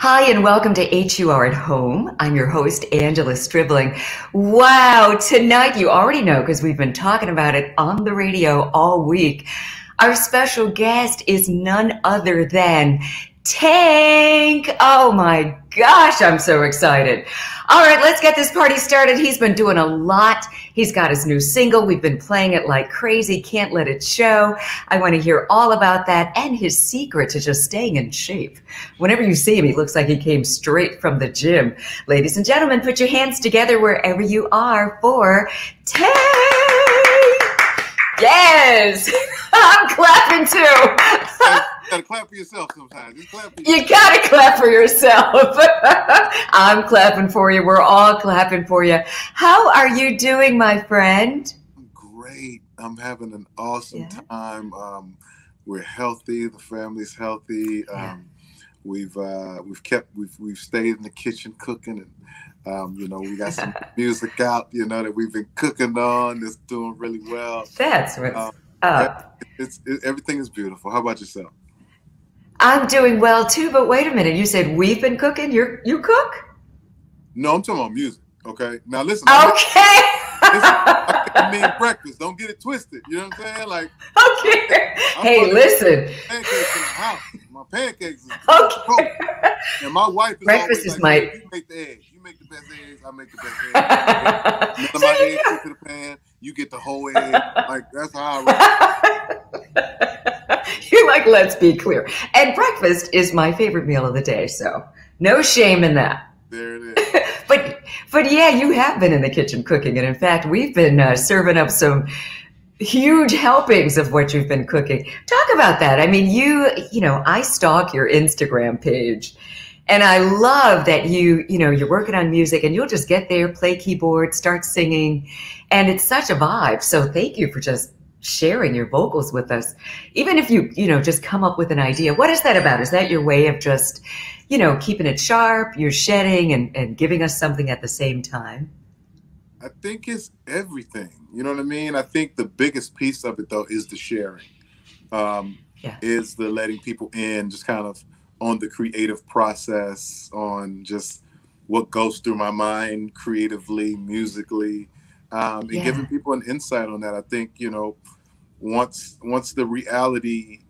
Hi, and welcome to HUR at Home. I'm your host, Angela Stribling. Wow, tonight you already know because we've been talking about it on the radio all week. Our special guest is none other than Tank. Oh my gosh, I'm so excited. All right, let's get this party started. He's been doing a lot. He's got his new single. We've been playing it like crazy. Can't Let It Show. I want to hear all about that and his secret to just staying in shape. Whenever you see him, he looks like he came straight from the gym. Ladies and gentlemen, put your hands together wherever you are for Tank. Yes, I'm clapping too. You gotta clap for yourself sometimes. Just clap for yourself. You gotta clap for yourself. I'm clapping for you. We're all clapping for you. How are you doing, my friend? Great. I'm having an awesome time. We're healthy. The family's healthy. We've stayed in the kitchen cooking, and we got some music out. That we've been cooking on. It's doing really well. That's what's up. Everything is beautiful. How about yourself? I'm doing well too, but wait a minute. You said we've been cooking. You cook? No, I'm talking about music. Okay. Now listen. Okay. I mean breakfast. Don't get it twisted. You know what I'm saying? Like. Okay. Hey, listen. Pancakes in the house. My pancakes is okay. And my wife is breakfast always is like, you make the eggs. You make the best eggs. I make the best eggs. My eggs go to the pan. You get the whole egg. Like that's how I roll. You're like, let's be clear. And breakfast is my favorite meal of the day, so no shame in that. There it is. But yeah, you have been in the kitchen cooking, and in fact, we've been serving up some huge helpings of what you've been cooking. Talk about that. I mean, I stalk your Instagram page, and I love that you're working on music, and you'll just get there, play keyboard, start singing, and it's such a vibe. So thank you for just sharing your vocals with us. Even if you just come up with an idea. What is that about? Is that your way of just, keeping it sharp, you're shedding and giving us something at the same time? I think it's everything. You know what I mean? I think the biggest piece of it, though, is the sharing. Is the letting people in, just kind of on the creative process, on just what goes through my mind creatively, musically, and giving people an insight on that. I think, once the reality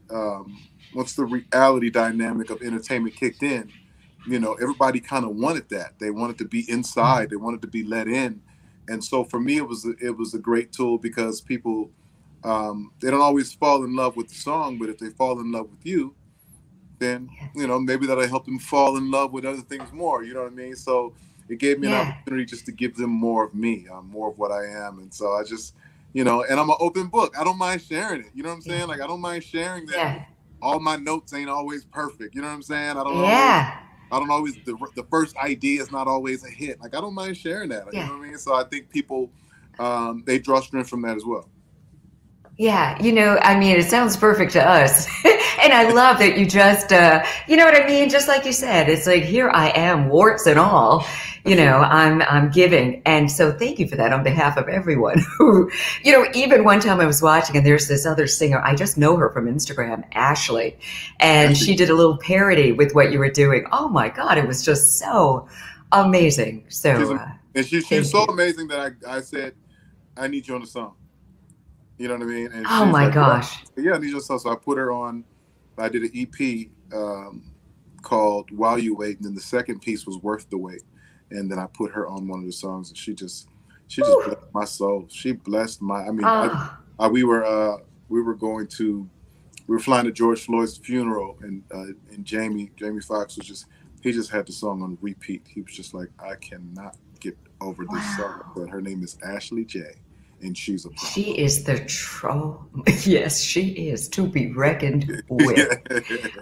dynamic of entertainment kicked in, everybody kind of wanted that. They wanted to be inside. They wanted to be let in. And so for me, it was a great tool because people, they don't always fall in love with the song, but if they fall in love with you, then, maybe that'll help them fall in love with other things more. You know what I mean? So it gave me an opportunity just to give them more of me, more of what I am. And so I just, and I'm an open book. I don't mind sharing it. You know what I'm saying? Like, I don't mind sharing that all my notes ain't always perfect. You know what I'm saying? I don't always, the first idea is not always a hit. Like, I don't mind sharing that. You know what I mean? So I think people, they draw strength from that as well. Yeah, it sounds perfect to us. And I love that you just, you know what I mean? Just like you said, it's like, here I am, warts and all, I'm giving. And so thank you for that on behalf of everyone who, even one time I was watching and there's this other singer, I just know her from Instagram, Ashley, and she did a little parody with what you were doing. Oh my God, it was just so amazing. So, she's so amazing that I said, I need you on the song. You know what I mean? And oh my gosh. Yeah, I need your song. So I put her on. I did an EP called While You Wait, and then the second piece was Worth the Wait. And then I put her on one of the songs, and she just blessed my soul. She blessed my. We were flying to George Floyd's funeral, and Jamie Foxx he just had the song on repeat. He was just like, I cannot get over this song. But her name is Ashley J. And she's a problem. She is the troll. Yes, she is to be reckoned with.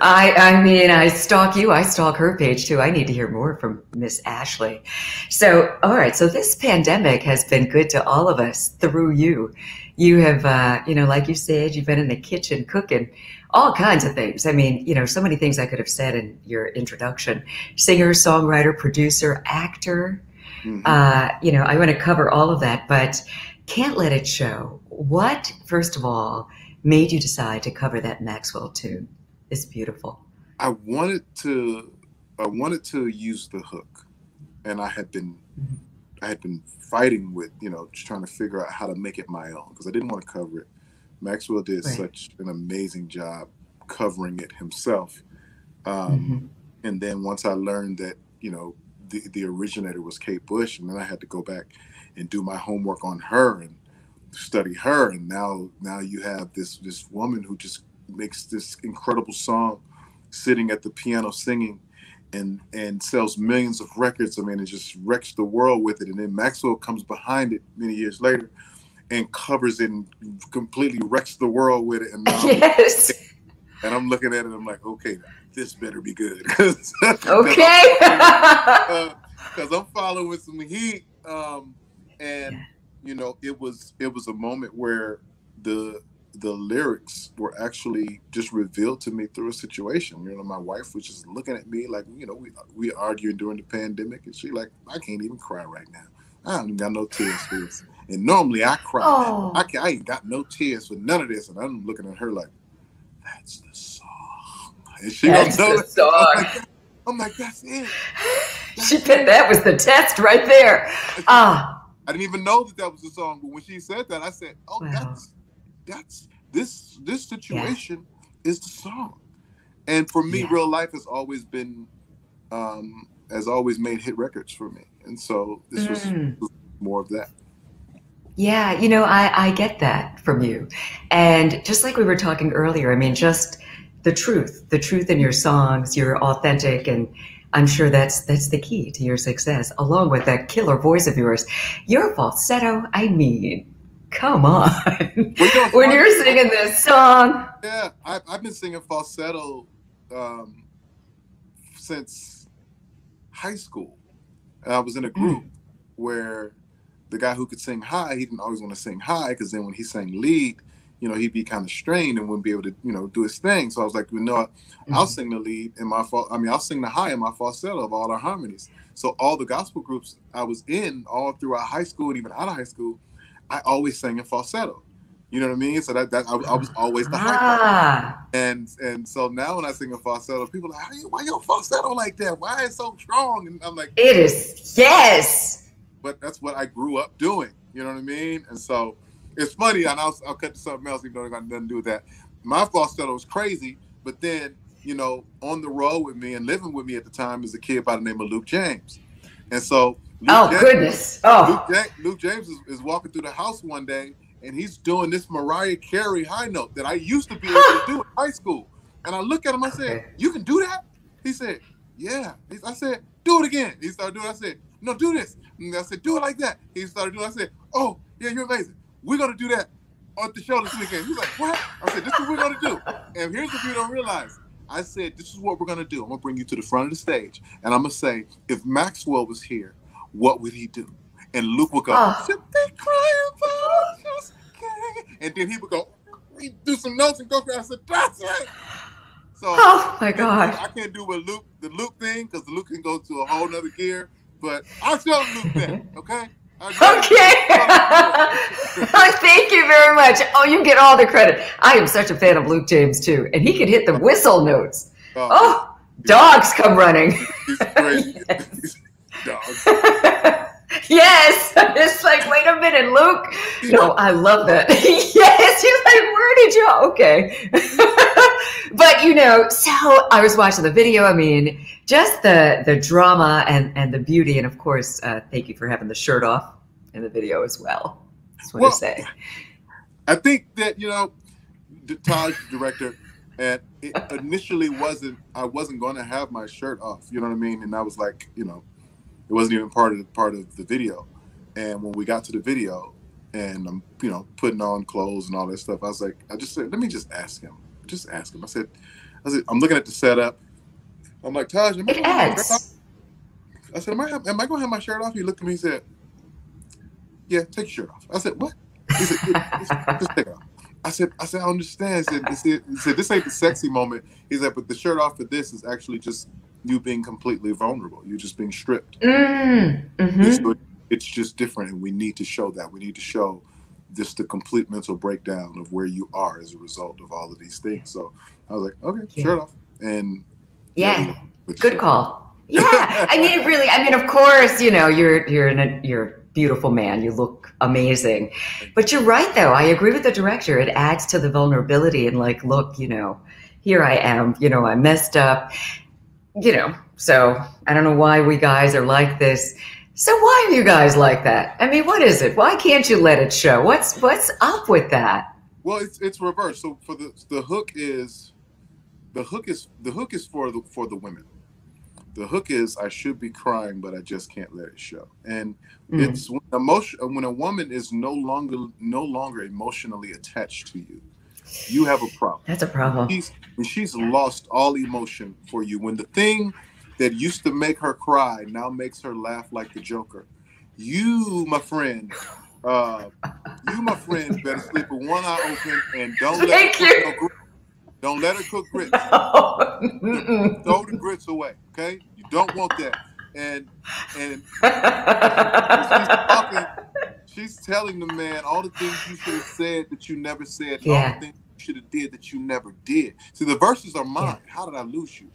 I stalk you. I stalk her page too. I need to hear more from Miss Ashley. So, all right. So this pandemic has been good to all of us through you. You have, like you said, you've been in the kitchen cooking all kinds of things. I mean, so many things I could have said in your introduction. Singer, songwriter, producer, actor. Mm-hmm. I want to cover all of that, but Can't Let It Show. What, first of all, made you decide to cover that Maxwell tune? It's beautiful. I wanted to I wanted to use the hook, and I had been fighting with, just trying to figure out how to make it my own because I didn't want to cover it. Maxwell did Right. such an amazing job covering it himself. Mm-hmm. And then once I learned that, the originator was Kate Bush, and then I had to go back and do my homework on her and study her. And now you have this woman who just makes this incredible song, sitting at the piano singing, and sells millions of records. I mean, it just wrecks the world with it. And then Maxwell comes behind it many years later and covers it and completely wrecks the world with it. And now Yes. I'm looking at it and I'm like, okay, this better be good. Okay. Because I'm following with some heat. And, it was a moment where the lyrics were actually just revealed to me through a situation. My wife was just looking at me like, we arguing during the pandemic, and she like, I can't even cry right now. I haven't got no tears for this. And normally I cry. Oh. I ain't got no tears for none of this. And I'm looking at her like, that's the song. And she That's the song. I'm like, that's it. That was the test right there. I didn't even know that was the song, but when she said that, I said, oh, wow. that's this situation is the song. And for me, real life has always been, has always made hit records for me. And so this was more of that. Yeah, I get that from you. And just like we were talking earlier, I mean, just the truth in your songs, you're authentic, and I'm sure that's the key to your success, along with that killer voice of yours. Your falsetto, I mean, come on. When you're singing this song. Yeah, I've been singing falsetto since high school. And I was in a group where the guy who could sing high, he didn't always want to sing high, because then when he sang lead, he'd be kind of strained and wouldn't be able to, do his thing. So I was like, I'll sing the lead in I'll sing the high in my falsetto of all our harmonies. So all the gospel groups I was in all throughout high school and even out of high school, I always sang in falsetto. You know what I mean? So that I was always the high part. And so now when I sing in falsetto, people are like, why your falsetto like that? Why is it so strong? And I'm like, it is, yes. But that's what I grew up doing. You know what I mean? And so it's funny, and I'll cut to something else, even though it got nothing to do with that. My falsetto was crazy, but then, on the road with me and living with me at the time is a kid by the name of Luke James. And so Luke James is walking through the house one day, and he's doing this Mariah Carey high note that I used to be able to do in high school. And I look at him, I said, you can do that? He said, yeah. I said, do it again. He started doing it. I said, no, do this. And I said, do it like that. He started doing it. I said, oh, yeah, you're amazing. We're going to do that on the show this weekend. He's like, what? I said, this is what we're going to do. And here's what you don't realize. I said, this is what we're going to do. I'm going to bring you to the front of the stage. And I'm going to say, if Maxwell was here, what would he do? And Luke would go, should they cry about us? And then he would go, he'd do some notes and go crazy. I said, that's it. So, oh, my God. I can't do the Luke thing, because the Luke can go to a whole nother gear. But I'll tell Luke that, okay? Okay. Thank you very much. Oh, you get all the credit. I am such a fan of Luke James, too. And he can hit the whistle notes. Dogs come running. He's crazy. Dogs. Yes. It's like, wait a minute, Luke. No, I love that. Yes. He's like, where did you? Okay. But, so I was watching the video. I mean, just the drama and the beauty. And of course, thank you for having the shirt off in the video as well. Just want to say. I think that, the Taj director, and it initially I wasn't going to have my shirt off. You know what I mean? And I was like, it wasn't even part of the video. And when we got to the video and I'm, putting on clothes and all that stuff, I just said, let me just ask him. Just ask him. I said, I'm looking at the setup. I'm like, Taj, am I going to have my shirt off? I said, am I going to have my shirt off? He looked at me and said, yeah, take your shirt off. I said, what? He said, just take it off. I said, I understand. He said, this ain't the sexy moment. He said, but the shirt off for this is actually just you being completely vulnerable. You're just being stripped. It's just different, and we need to show that. We need to show just the complete mental breakdown of where you are as a result of all of these things. So I was like, okay, shirt off. And good call. Yeah, I mean, it really. I mean, of course, you know, you're a beautiful man. You look amazing, but you're right, though. I agree with the director. It adds to the vulnerability and like, look, you know, here I am. You know, I messed up. You know, so I don't know why we guys are like this. So why are you guys like that? I mean, what is it? Why can't you let it show? What's up with that? Well, it's reversed. So for the hook is for the women. The hook is I should be crying, but I just can't let it show. And it's when a woman is no longer emotionally attached to you, you have a problem. That's a problem. When she's lost all emotion for you, when the thing that used to make her cry now makes her laugh like the Joker, you, my friend, better sleep with one eye open and don't let her cook don't let her cook grits. Throw the grits away, okay? You don't want that. And she's telling the man all the things you should have said that you never said, and all the things you should have did that you never did. See, the verses are mine. How did I lose you?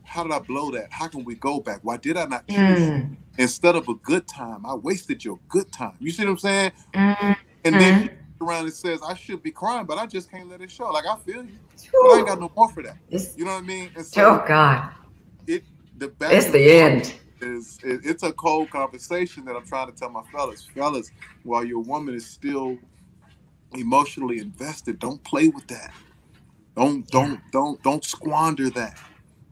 How did I blow that? How can we go back? Why did I not choose you? Instead of a good time, I wasted your good time. You see what I'm saying? And then she around and says, I should be crying, but I just can't let it show. Like, I feel you, but I ain't got no more for that. You know what I mean? And so, oh God, it's the end. It's a cold conversation that I'm trying to tell my fellas, while your woman is still emotionally invested, don't play with that. Don't squander that.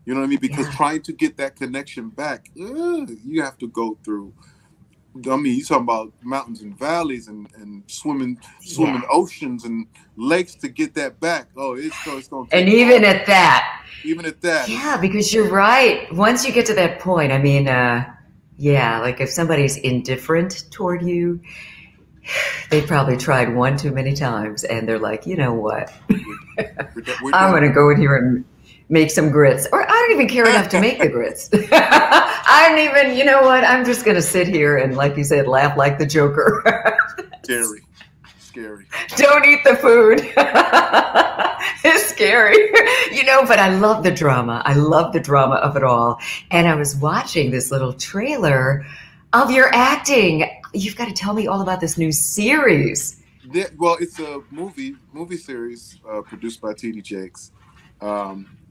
You know what I mean? Because trying to get that connection back, you have to go through. I mean, you talking about mountains and valleys and swimming oceans and lakes to get that back. Oh, it's going to take and even at that. Yeah, because you're right. Once you get to that point, I mean, like if somebody's indifferent toward you, they probably tried one too many times, and they're like, you know what? I'm going to go in here and make some grits, or I don't even care enough to make the grits. I don't even, you know what? I'm just going to sit here and, like you said, laugh like the Joker. Scary. Don't eat the food. It's scary. You know, but I love the drama. I love the drama of it all. And I was watching this little trailer of your acting. You've got to tell me all about this new series. Well, it's a movie series produced by T.D. Jakes.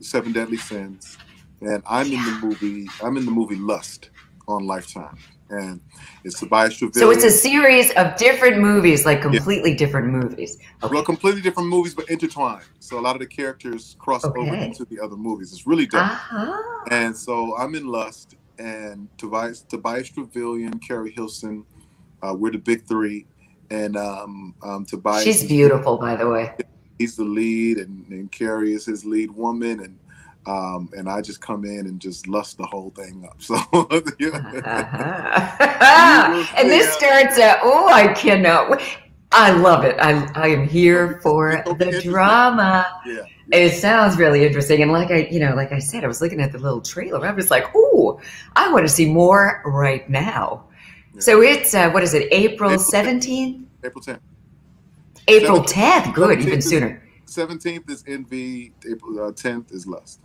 7 Deadly Sins, and I'm in the movie Lust on Lifetime, and it's Tobias Trevelyan. So it's a series of different movies, like completely different movies. Okay. Well, completely different movies, but intertwined. So a lot of the characters cross over into the other movies. It's really dope. And so I'm in Lust, and Tobias Trevelyan, Carrie Hilson, we're the big three, and Tobias. She's beautiful, by the way. He's the lead, and Carrie is his lead woman, and I just come in and just lust the whole thing up. So, and this starts at I cannot. I love it. I am here for the drama. Yeah. It sounds really interesting, and like I said, I was looking at the little trailer. I was like, I want to see more right now. Yeah. So it's what is it? April 17th? April 10th. April 10th, good, even sooner. 17th is Envy, April 10th is Lust.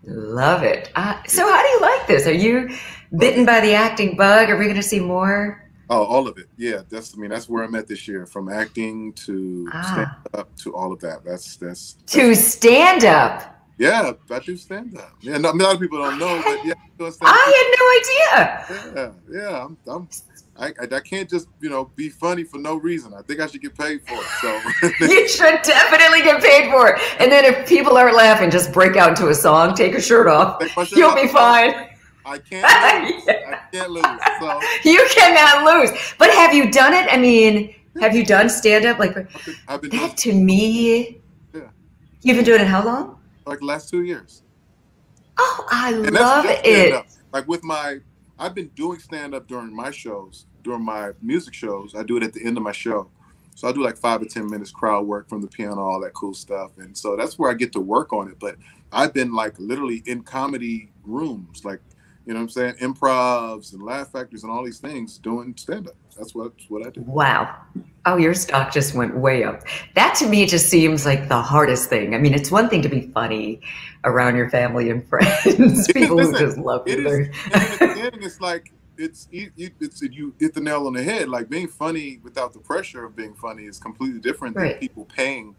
Love it. So how do you like this? Are you bitten by the acting bug? Are we going to see more? Oh, all of it. Yeah, that's where I'm at this year, from acting to stand up to all of that. That's to stand up. Yeah, I do stand up. Yeah, a lot of people don't know, but yeah, I had no idea. Yeah. I can't just, be funny for no reason. I think I should get paid for it. So you should definitely get paid for it. And then if people aren't laughing, just break out into a song, take your shirt off. You'll be fine. I can't lose. I can't lose. So you cannot lose. But have you done it? I mean, have you done stand-up? Like I've been that to me. Yeah. You've been doing it how long? Like the last 2 years. Oh, I love it. Like I've been doing stand-up during my shows, during my music shows. I do it at the end of my show. So I do like 5 or 10 minutes crowd work from the piano, all that cool stuff. And so that's where I get to work on it. But I've been like literally in comedy rooms, like, you know what I'm saying? Improvs and laugh factories and all these things doing stand-up. That's what I do. Wow. Oh, your stock just went way up. That to me just seems like the hardest thing. I mean, it's one thing to be funny around your family and friends, people who Listen, just love it you. is, and in the beginning, it's like you hit the nail on the head. Like being funny without the pressure of being funny is completely different than Right. people paying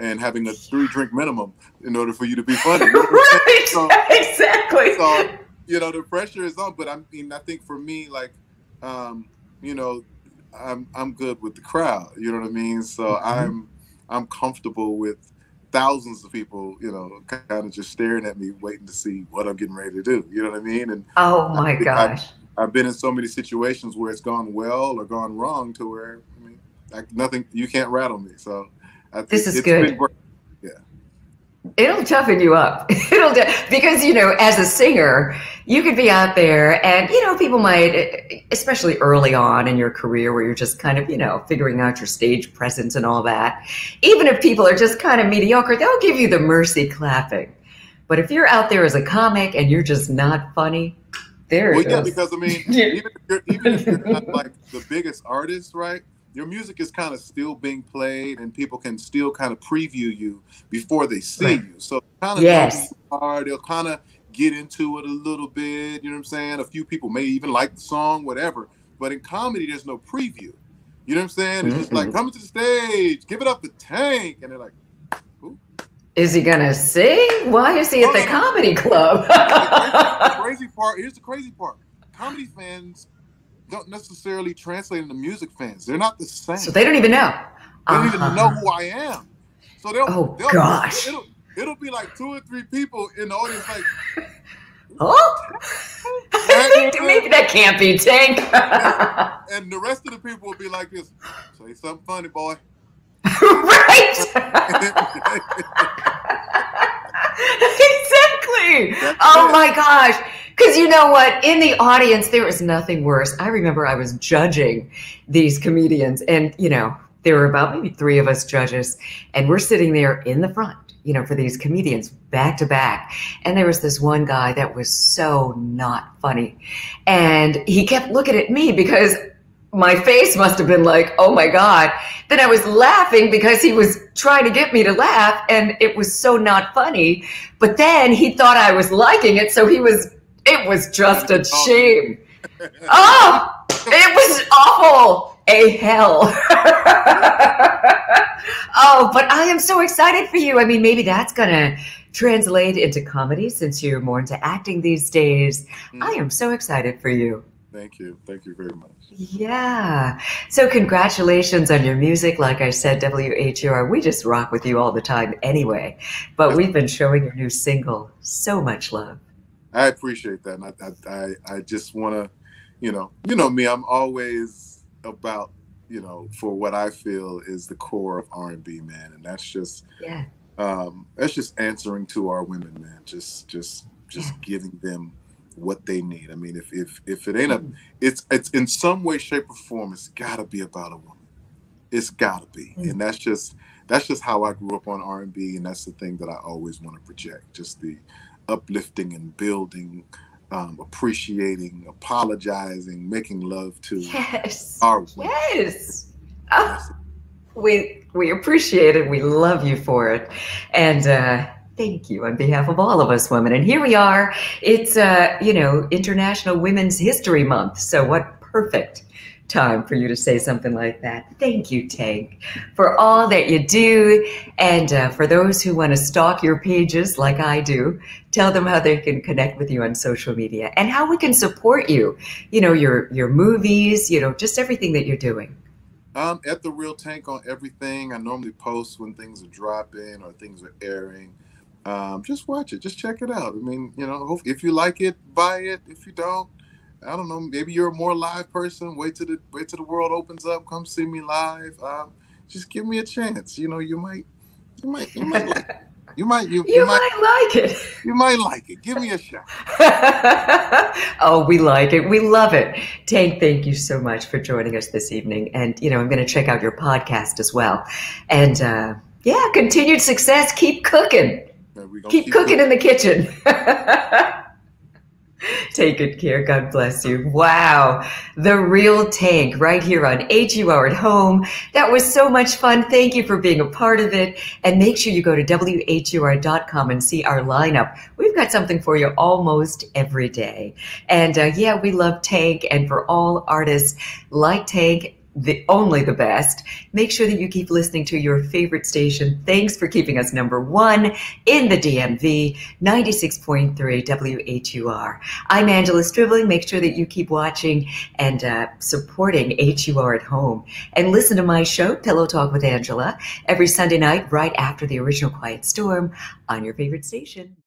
and having a 3-drink minimum in order for you to be funny. Right. So, Exactly. so the pressure is on. But I mean, I think for me, like, you know, I'm good with the crowd. You know what I mean? So Mhm. I'm comfortable with thousands of people, kind of just staring at me, waiting to see what I'm getting ready to do. You know what I mean? And Oh I my think I've gosh. I've been in so many situations where it's gone well or gone wrong to where I mean, like nothing, you can't rattle me. So This is it's been good. great. Yeah. It'll toughen you up. Because, as a singer, you could be out there and, people might, especially early on in your career where you're just kind of, figuring out your stage presence and all that. Even if people are just kind of mediocre, they'll give you the mercy clapping. But if you're out there as a comic and you're just not funny, there Well, it yeah, goes. because I mean, even if you're not like the biggest artist, right? Your music is kind of still being played, and people can still kind of preview you before they see Right. you. So they kind of know who you Yes. are. They'll kind of get into it a little bit. You know what I'm saying? A few people may even like the song, whatever. But in comedy, there's no preview. You know what I'm saying? It's just like Mm-mm. coming to the stage, give it up the Tank, and they're like, "Who?" Is he going to sing? Why is he No, at the no, no. comedy club? And the crazy part. Here's the crazy part. Comedy fans don't necessarily translate into music fans. They're not the So same. they don't even know. They don't even know Uh-huh. who I am. So they'll Oh, they'll gosh. it'll be like 2 or 3 people in the audience like, Oh, right? maybe that can't be Tank. And the rest of the people will be like this. Say something funny, boy. Right. Exactly. That's Oh it. my gosh. Because you know what? In the audience, there is nothing worse. I remember I was judging these comedians, and, there were about maybe 3 of us judges, and we're sitting there in the front, for these comedians back to back. And there was this one guy that was so not funny. And he kept looking at me because my face must have been like, oh my God. Then I was laughing because he was trying to get me to laugh, and it was so not funny. But then he thought I was liking it, so it was just a shame. Oh, it was awful. A hell. Oh, but I am so excited for you. I mean, maybe that's going to translate into comedy since you're more into acting these days. I am so excited for you. Thank you. Thank you very much. Yeah. So congratulations on your music. Like I said, WHUR, we just rock with you all the time anyway. But we've been showing your new single so much love. I appreciate that. And I just want to, you know me, I'm always about, for what I feel is the core of R&B, man. And that's just, Yeah. that's just answering to our women, man. Just Yeah. giving them what they need. I mean, if it ain't it's in some way, shape, or form, it's gotta be about a woman. It's gotta be. And that's just how I grew up on R&B, and that's the thing that I always want to project. Just the uplifting and building, appreciating, apologizing, making love to Yes. our women. Yes. Oh, we appreciate it. We love you for it. And thank you on behalf of all of us women. And here we are. It's, International Women's History Month. So what perfect time for you to say something like that. Thank you, Tank, for all that you do. And for those who want to stalk your pages like I do, tell them how they can connect with you on social media and how we can support you. Your movies, just everything that you're doing. At the Real Tank on everything. I normally post when things are dropping or things are airing. Just watch it. Just check it out. I mean, if you like it, buy it. If you don't, I don't know. Maybe you're a more live person. Wait till the world opens up. Come see me live. Just give me a chance. You might like it. You might like it. You might like it. Give me a shot. Oh, we like it. We love it. Tank, thank you so much for joining us this evening. And, I'm going to check out your podcast as well. And, continued success. Keep cooking. Man, Keep cooking in the kitchen. Take good care. God bless you. Wow. The Real Tank right here on HUR at Home. That was so much fun. Thank you for being a part of it. And make sure you go to WHUR.com and see our lineup. We've got something for you almost every day. And yeah, we love Tank. And for all artists like Tank, only the best. Make sure that you keep listening to your favorite station. Thanks for keeping us number one in the DMV, 96.3 WHUR. I'm Angela Stribling. Make sure that you keep watching and supporting HUR at Home. And listen to my show, Pillow Talk with Angela, every Sunday night right after the original Quiet Storm on your favorite station.